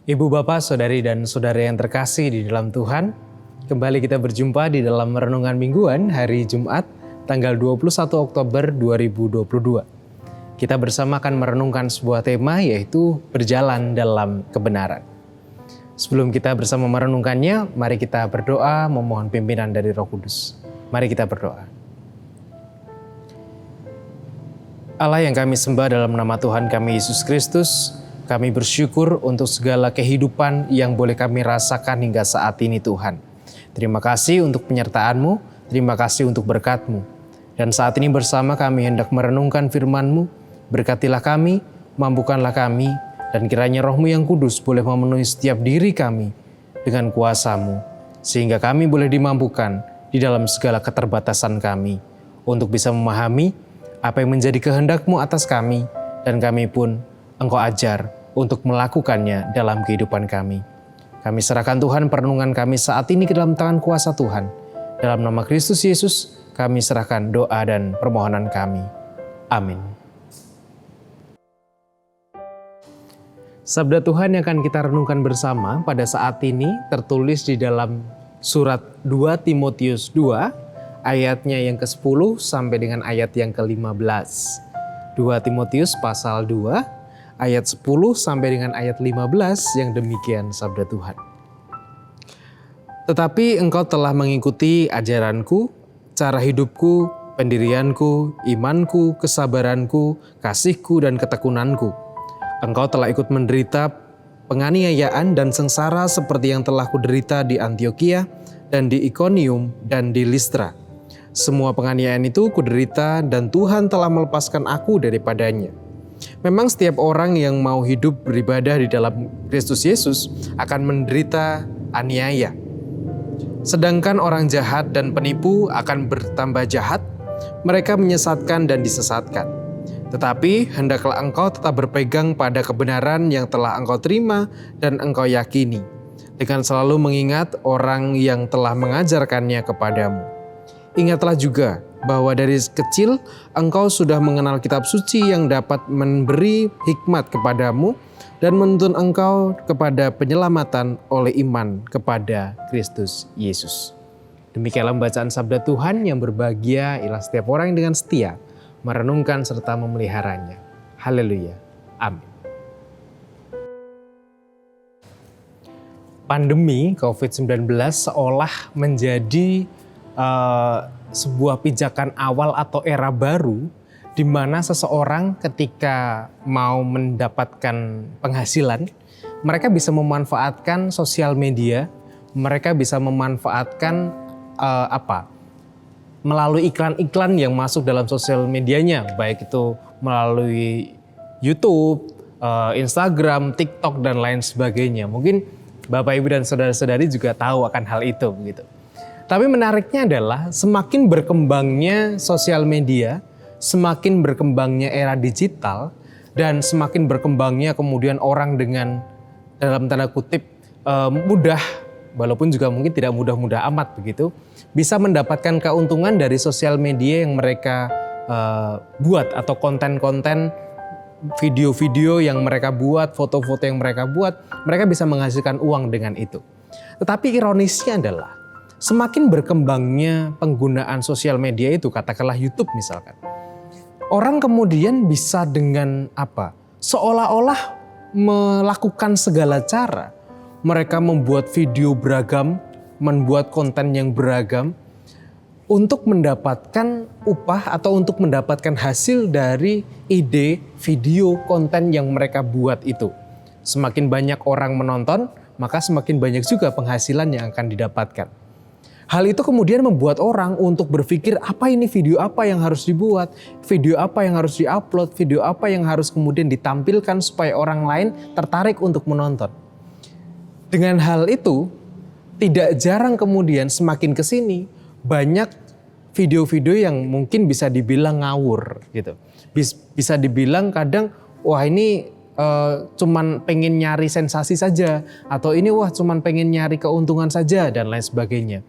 Ibu, Bapak, Saudari, dan Saudara yang terkasih di dalam Tuhan, kembali kita berjumpa di dalam Renungan Mingguan hari Jumat, tanggal 21 Oktober 2022. Kita bersama akan merenungkan sebuah tema, yaitu berjalan dalam kebenaran. Sebelum kita bersama merenungkannya, mari kita berdoa memohon pimpinan dari Roh Kudus. Mari kita berdoa. Allah yang kami sembah dalam nama Tuhan kami Yesus Kristus, kami bersyukur untuk segala kehidupan yang boleh kami rasakan hingga saat ini Tuhan. Terima kasih untuk penyertaan-Mu, terima kasih untuk berkat-Mu. Dan saat ini bersama kami hendak merenungkan firman-Mu, berkatilah kami, mampukanlah kami, dan kiranya Roh-Mu yang kudus boleh memenuhi setiap diri kami dengan kuasa-Mu, sehingga kami boleh dimampukan di dalam segala keterbatasan kami, untuk bisa memahami apa yang menjadi kehendak-Mu atas kami, dan kami pun Engkau ajar untuk melakukannya dalam kehidupan kami. Kami serahkan Tuhan perenungan kami saat ini ke dalam tangan kuasa Tuhan. Dalam nama Kristus Yesus, kami serahkan doa dan permohonan kami. Amin. Sabda Tuhan yang akan kita renungkan bersama pada saat ini tertulis di dalam surat 2 Timotius 2, ayatnya yang ke-10 sampai dengan ayat yang ke-15. 2 Timotius pasal 2, ayat 10 sampai dengan ayat 15 yang demikian sabda Tuhan. Tetapi engkau telah mengikuti ajaranku, cara hidupku, pendirianku, imanku, kesabaranku, kasihku, dan ketekunanku. Engkau telah ikut menderita penganiayaan dan sengsara seperti yang telah kuderita di Antiokhia dan di Ikonium dan di Listra. Semua penganiayaan itu kuderita dan Tuhan telah melepaskan aku daripadanya. Memang setiap orang yang mau hidup beribadah di dalam Kristus Yesus akan menderita aniaya. Sedangkan orang jahat dan penipu akan bertambah jahat, mereka menyesatkan dan disesatkan. Tetapi hendaklah engkau tetap berpegang pada kebenaran yang telah engkau terima dan engkau yakini, dengan selalu mengingat orang yang telah mengajarkannya kepadamu. Ingatlah juga bahwa dari kecil engkau sudah mengenal kitab suci yang dapat memberi hikmat kepadamu dan menuntun engkau kepada penyelamatan oleh iman kepada Kristus Yesus. Demikianlah bacaan sabda Tuhan yang berbahagia ialah setiap orang yang dengan setia merenungkan serta memeliharanya. Haleluya. Amin. Pandemi COVID-19 seolah menjadi sebuah pijakan awal atau era baru di mana seseorang ketika mau mendapatkan penghasilan, mereka bisa memanfaatkan sosial media, mereka bisa memanfaatkan melalui iklan-iklan yang masuk dalam sosial medianya, baik itu melalui YouTube, Instagram, TikTok, dan lain sebagainya. Mungkin Bapak, Ibu, dan saudara-saudari juga tahu akan hal itu begitu. Tapi menariknya adalah semakin berkembangnya sosial media, semakin berkembangnya era digital, dan semakin berkembangnya kemudian orang dengan dalam tanda kutip mudah, walaupun juga mungkin tidak mudah-mudah amat begitu, bisa mendapatkan keuntungan dari sosial media yang mereka buat atau konten-konten video-video yang mereka buat, foto-foto yang mereka buat, mereka bisa menghasilkan uang dengan itu. Tetapi ironisnya adalah semakin berkembangnya penggunaan sosial media itu, katakanlah YouTube misalkan, orang kemudian bisa dengan seolah-olah melakukan segala cara. Mereka membuat video beragam, membuat konten yang beragam untuk mendapatkan upah atau untuk mendapatkan hasil dari ide video konten yang mereka buat itu. Semakin banyak orang menonton, maka semakin banyak juga penghasilan yang akan didapatkan. Hal itu kemudian membuat orang untuk berpikir apa ini video apa yang harus dibuat, video apa yang harus diupload, video apa yang harus kemudian ditampilkan supaya orang lain tertarik untuk menonton. Dengan hal itu, tidak jarang kemudian semakin ke sini banyak video-video yang mungkin bisa dibilang ngawur gitu. Bisa dibilang kadang wah ini cuman pengen nyari sensasi saja, atau ini wah cuman pengen nyari keuntungan saja dan lain sebagainya.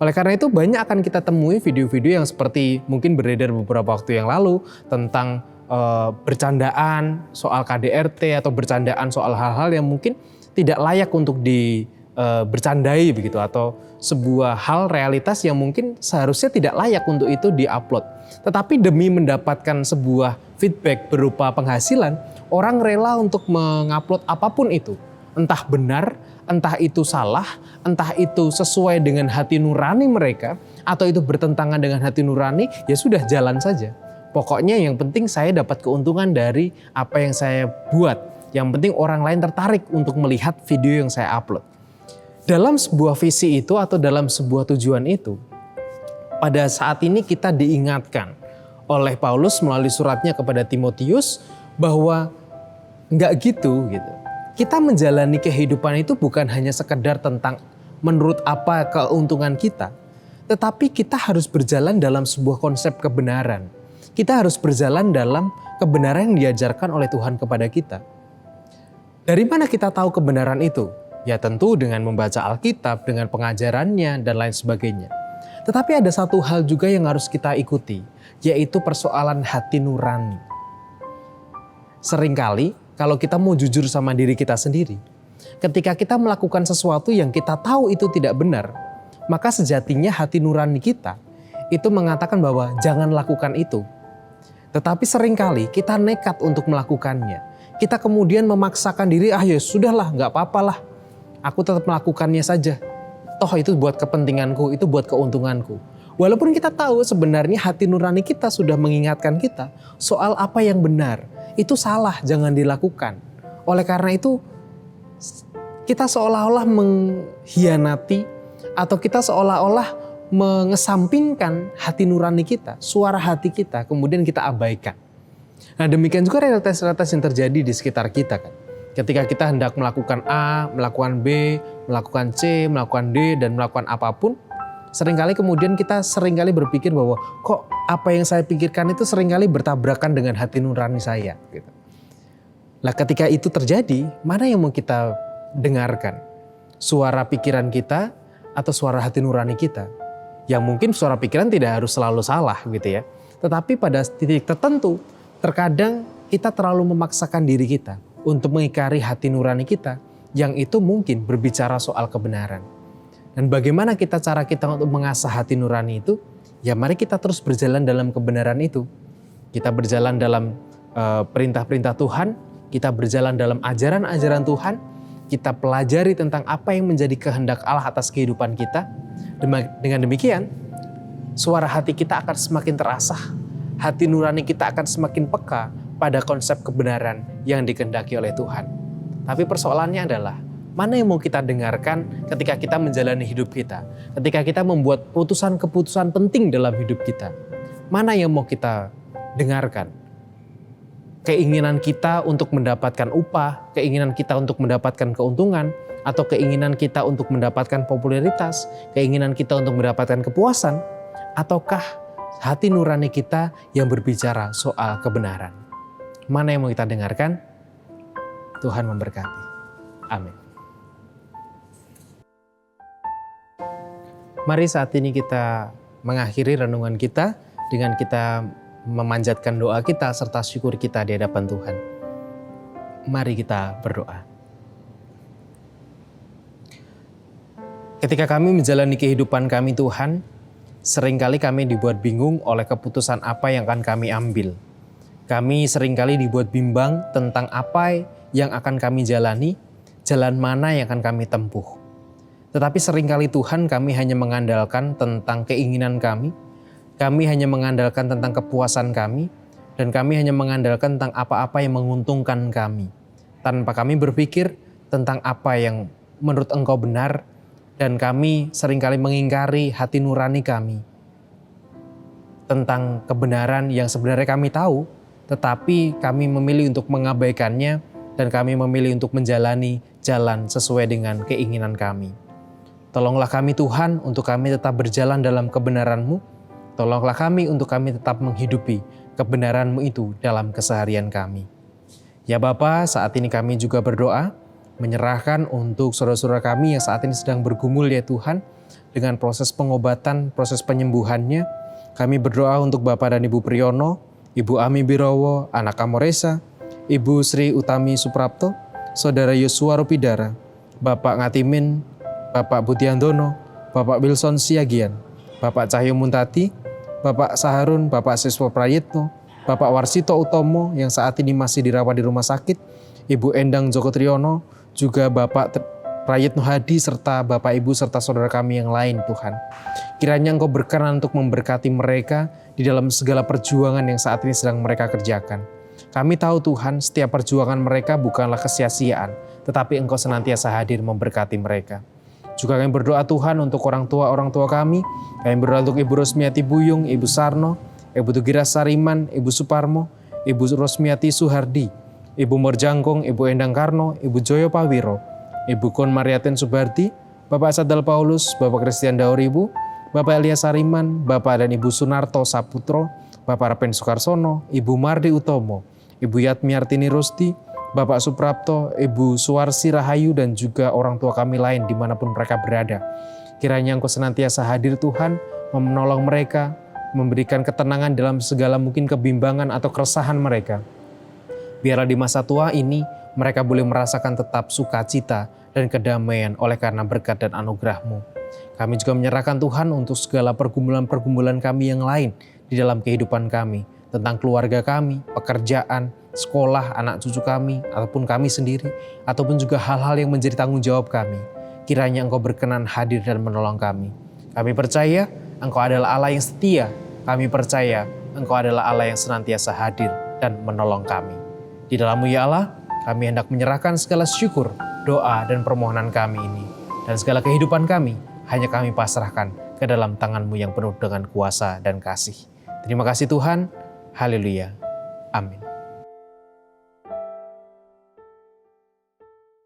Oleh karena itu banyak akan kita temui video-video yang seperti mungkin beredar beberapa waktu yang lalu tentang bercandaan soal KDRT atau bercandaan soal hal-hal yang mungkin tidak layak untuk bercandai begitu, atau sebuah hal realitas yang mungkin seharusnya tidak layak untuk itu diupload. Tetapi demi mendapatkan sebuah feedback berupa penghasilan, orang rela untuk mengupload apapun itu. Entah benar, entah itu salah, entah itu sesuai dengan hati nurani mereka, atau itu bertentangan dengan hati nurani, ya sudah jalan saja. Pokoknya yang penting saya dapat keuntungan dari apa yang saya buat. Yang penting orang lain tertarik untuk melihat video yang saya upload. Dalam sebuah visi itu atau dalam sebuah tujuan itu, pada saat ini kita diingatkan oleh Paulus melalui suratnya kepada Timotius bahwa enggak gitu. Kita menjalani kehidupan itu bukan hanya sekedar tentang menurut apa keuntungan kita, tetapi kita harus berjalan dalam sebuah konsep kebenaran. Kita harus berjalan dalam kebenaran yang diajarkan oleh Tuhan kepada kita. Dari mana kita tahu kebenaran itu? Ya tentu dengan membaca Alkitab, dengan pengajarannya dan lain sebagainya. Tetapi ada satu hal juga yang harus kita ikuti, yaitu persoalan hati nurani. Seringkali kalau kita mau jujur sama diri kita sendiri, ketika kita melakukan sesuatu yang kita tahu itu tidak benar, maka sejatinya hati nurani kita itu mengatakan bahwa jangan lakukan itu. Tetapi seringkali kita nekat untuk melakukannya. Kita kemudian memaksakan diri, ya sudahlah, gak apa-apalah. Aku tetap melakukannya saja. Toh itu buat kepentinganku, itu buat keuntunganku. Walaupun kita tahu sebenarnya hati nurani kita sudah mengingatkan kita soal apa yang benar. Itu salah, jangan dilakukan. Oleh karena itu kita seolah-olah mengkhianati atau kita seolah-olah mengesampingkan hati nurani kita, suara hati kita, kemudian kita abaikan. Nah demikian juga realitas-realitas yang terjadi di sekitar kita kan. Ketika kita hendak melakukan A, melakukan B, melakukan C, melakukan D, dan melakukan apapun, seringkali kemudian kita seringkali berpikir bahwa kok apa yang saya pikirkan itu seringkali bertabrakan dengan hati nurani saya. Gitu. Nah ketika itu terjadi, mana yang mau kita dengarkan? Suara pikiran kita atau suara hati nurani kita? Yang mungkin suara pikiran tidak harus selalu salah gitu ya. Tetapi pada titik tertentu, terkadang kita terlalu memaksakan diri kita untuk mengingkari hati nurani kita yang itu mungkin berbicara soal kebenaran. Dan bagaimana cara kita untuk mengasah hati nurani itu? Ya mari kita terus berjalan dalam kebenaran itu. Kita berjalan dalam perintah-perintah Tuhan, kita berjalan dalam ajaran-ajaran Tuhan, kita pelajari tentang apa yang menjadi kehendak Allah atas kehidupan kita. Dengan demikian, suara hati kita akan semakin terasah, hati nurani kita akan semakin peka pada konsep kebenaran yang dikehendaki oleh Tuhan. Tapi persoalannya adalah, mana yang mau kita dengarkan ketika kita menjalani hidup kita? Ketika kita membuat keputusan-keputusan penting dalam hidup kita. Mana yang mau kita dengarkan? Keinginan kita untuk mendapatkan upah, keinginan kita untuk mendapatkan keuntungan, atau keinginan kita untuk mendapatkan popularitas, keinginan kita untuk mendapatkan kepuasan, ataukah hati nurani kita yang berbicara soal kebenaran? Mana yang mau kita dengarkan? Tuhan memberkati. Amin. Mari saat ini kita mengakhiri renungan kita dengan kita memanjatkan doa kita serta syukur kita di hadapan Tuhan. Mari kita berdoa. Ketika kami menjalani kehidupan kami Tuhan, seringkali kami dibuat bingung oleh keputusan apa yang akan kami ambil. Kami seringkali dibuat bimbang tentang apa yang akan kami jalani, jalan mana yang akan kami tempuh. Tetapi seringkali Tuhan kami hanya mengandalkan tentang keinginan kami hanya mengandalkan tentang kepuasan kami, dan kami hanya mengandalkan tentang apa-apa yang menguntungkan kami. Tanpa kami berpikir tentang apa yang menurut Engkau benar, dan kami seringkali mengingkari hati nurani kami tentang kebenaran yang sebenarnya kami tahu, tetapi kami memilih untuk mengabaikannya dan kami memilih untuk menjalani jalan sesuai dengan keinginan kami. Tolonglah kami Tuhan untuk kami tetap berjalan dalam kebenaran-Mu. Tolonglah kami untuk kami tetap menghidupi kebenaran-Mu itu dalam keseharian kami. Ya Bapa, saat ini kami juga berdoa, menyerahkan untuk saudara-saudara kami yang saat ini sedang bergumul ya Tuhan, dengan proses pengobatan, proses penyembuhannya. Kami berdoa untuk Bapak dan Ibu Priyono, Ibu Ami Birowo, anak Amoresa, Ibu Sri Utami Suprapto, Saudara Yosua Ropidara, Bapak Ngatimin, Bapak Budiandono, Bapak Wilson Siagian, Bapak Cahyo Muntati, Bapak Saharun, Bapak Siswo Prayitno, Bapak Warsito Utomo yang saat ini masih dirawat di rumah sakit, Ibu Endang Joko Triyono, juga Bapak Prayitno Hadi, serta Bapak Ibu serta saudara kami yang lain Tuhan. Kiranya Engkau berkenan untuk memberkati mereka di dalam segala perjuangan yang saat ini sedang mereka kerjakan. Kami tahu Tuhan, setiap perjuangan mereka bukanlah kesia-siaan, tetapi Engkau senantiasa hadir memberkati mereka. Juga kami berdoa Tuhan untuk orang tua kami. Kami berdoa untuk Ibu Rosmiati Buyung, Ibu Sarno, Ibu Tugira Sariman, Ibu Suparmo, Ibu Rosmiati Suhardi, Ibu Morjangkong, Ibu Endang Karno, Ibu Joyo Pawiro, Ibu Kon Mariatin Subardi, Bapak Sadal Paulus, Bapak Christian Dauribu, Bapak Elias Sariman, Bapak dan Ibu Sunarto Saputro, Bapak Rapen Sukarsono, Ibu Mardi Utomo, Ibu Yatmiartini Rusti, Bapak Suprapto, Ibu Suwarsi Rahayu, dan juga orang tua kami lain dimanapun mereka berada. Kiranya Engkau senantiasa hadir Tuhan, menolong mereka, memberikan ketenangan dalam segala mungkin kebimbangan atau keresahan mereka. Biarlah di masa tua ini mereka boleh merasakan tetap sukacita dan kedamaian oleh karena berkat dan anugerah-Mu. Kami juga menyerahkan Tuhan untuk segala pergumulan-pergumulan kami yang lain di dalam kehidupan kami, tentang keluarga kami, pekerjaan, sekolah, anak cucu kami, ataupun kami sendiri, ataupun juga hal-hal yang menjadi tanggung jawab kami. Kiranya Engkau berkenan hadir dan menolong kami. Kami percaya Engkau adalah Allah yang setia. Kami percaya Engkau adalah Allah yang senantiasa hadir dan menolong kami. Di dalam-Mu ya Allah, kami hendak menyerahkan segala syukur, doa, dan permohonan kami ini. Dan segala kehidupan kami, hanya kami pasrahkan ke dalam tangan-Mu yang penuh dengan kuasa dan kasih. Terima kasih Tuhan. Haleluya. Amin.